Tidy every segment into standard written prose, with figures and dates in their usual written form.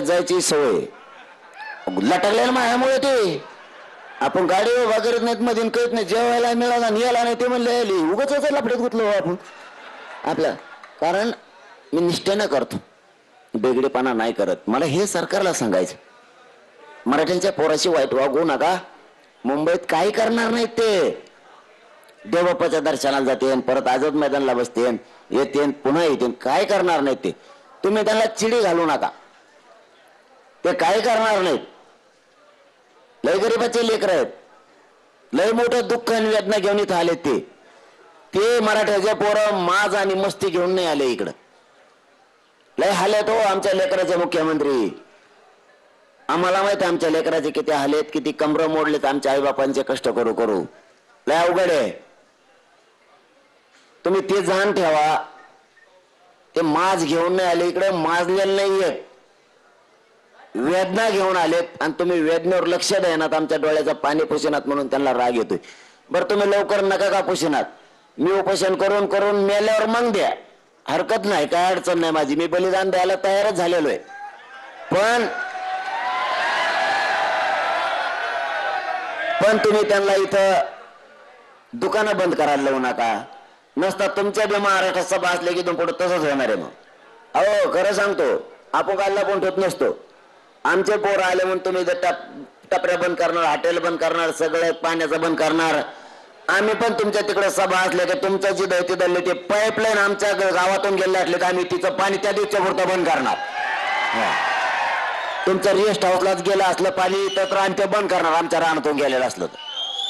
जायची सवय लटकलेल्या मायामुळे ते आपण गाडी उभा करत नाहीत मधून कळत नाही जेवायला मिळाला निघाला नाही ते म्हणले उगाच लफड्यात गुतलो आपण आपल्या कारण मी निष्ठेनं करतो बेगडेपणा नाही करत मला हे सरकारला सांगायचं मराठ्यांच्या पोराशी वाईट वागू नका मुंबईत काही करणार नाहीत ते देवबाप्पाच्या दर्शनाला जाते परत आझाद मैदानला बसते येते पुन्हा येते काय करणार नाहीत ते तुम्ही त्यांना चिडी घालू नका ते काय करणार नाहीत लय गरीबाचे लेकर आहेत लय मोठं दुःख आणि वेदना घेऊन इथं आले ते मराठ्याचे पोरं माज आणि मस्ती घेऊन नाही आले इकडं लय हालेत हो आमच्या लेकराचे मुख्यमंत्री आम्हाला माहित आहे आमच्या लेकराचे किती हालेत किती कमरं मोडलेत आमच्या आईबापांचे कष्ट करू करू लय अवघड आहे तुम्ही ते जाण ठेवा ते माज घेऊन नाही आले इकडे माजलेले नाहीये वेदना घेऊन आलेत आणि तुम्ही वेदनेवर लक्ष देणार आमच्या डोळ्याचं पाणी पुसिनात म्हणून त्यांना राग येतोय बरं तुम्ही लवकर नका का पुसिनात मी उपोषण करून करून मेल्यावर मग द्या हरकत नाही काय अडचण नाही माझी मी बलिदान द्यायला तयारच झालेलो आहे पण तुम्ही त्यांना इथं दुकानं बंद करायला लावू नका नसता तुमच्या बी महाराष्ट्रात सभा असले की पुढे तसंच होणार आहे मग अहो खरं सांगतो आपण काढला पण ठेवत नसतो आमचे पोर आले म्हणून तुम्ही टपऱ्या बंद करणार हॉटेल बंद करणार सगळे पाण्याचं बंद करणार आम्ही पण तुमच्या तिकडे सभा असले की तुमचं जी दैती दल्ले ते पाईपलाईन आमच्या गावातून गेले असले तर आम्ही तिचं पाणी त्या दिवशी पुरतं बंद करणार तुमचं रेस्ट हाऊसलाच गेलं असलं पाणी तर आम्ही ते बंद करणार आमच्या रानातून गेलेलं असलं तर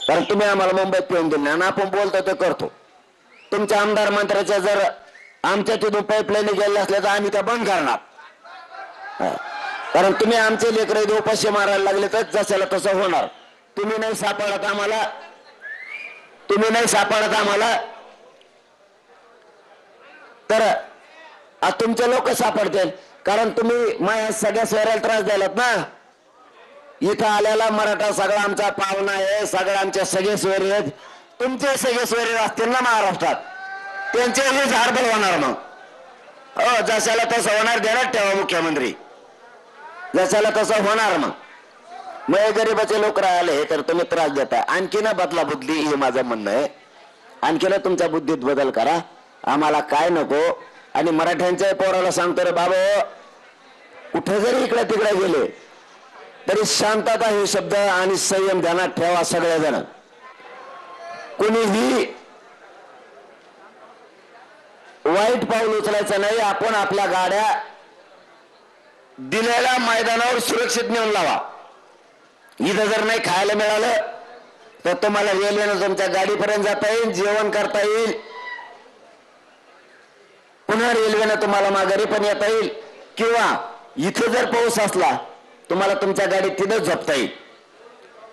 कारण तुम्ही आम्हाला मुंबईत पिऊन दिलं आणि आपण बोलतो ते करतो तुमच्या आमदार मंत्र्याच्या जर आमच्या तिथून पाईपलाईन गेले असले तर आम्ही त्या बंद करणार कारण तुम्ही आमचे लेकर उपाशी मारायला लागले तर जशाला तसं होणार तुम्ही नाही सापडत आम्हाला तर तुमचे लोक सापडतील कारण तुम्ही माझ्या सगळ्या सोयऱ्याला त्रास द्यायलात ना इथं आलेला मराठा सगळा आमचा पाहुणा आहे सगळं आमच्या सगळे सोयरे आहेत तुमचे सगळे सोयरे असतील ना महाराष्ट्रात त्यांचेही झाड होणार मग हो जशाला तसं होणार देण्यात ठेवा मुख्यमंत्री जशाला तसं होणार मग गरीबाचे लोक राहिले तर तुम्ही त्रास देता आणखीन बदला बुद्धी हे माझं म्हणणं आहे आणखीन तुमच्या बुद्धीत बदल करा आम्हाला काय नको आणि मराठ्यांच्या पोराला सांगतो रे बाबा कुठे जरी इकडे तिकडे गेले तरी शांतता हे शब्द आणि संयम ध्यानात ठेवा सगळेजण कुणीही वाईट पाऊल उचलायचं नाही आपण आपल्या गाड्या दिलेल्या मैदानावर सुरक्षित नेऊन लावा इथं जर नाही खायला मिळालं तर तुम्हाला रेल्वेनं तुमच्या गाडीपर्यंत जाता येईल जेवण करता येईल पुन्हा रेल्वेनं तुम्हाला माघारी पण येता येईल किंवा इथं जर पाऊस असला तुम्हाला तुमच्या गाडीत तिथं झोपता येईल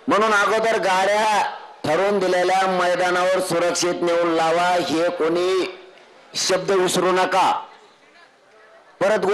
म्हणून अगोदर गाड्या ठरवून दिलेल्या मैदानावर सुरक्षित नेऊन लावा हे कोणी शब्द विसरू नका परत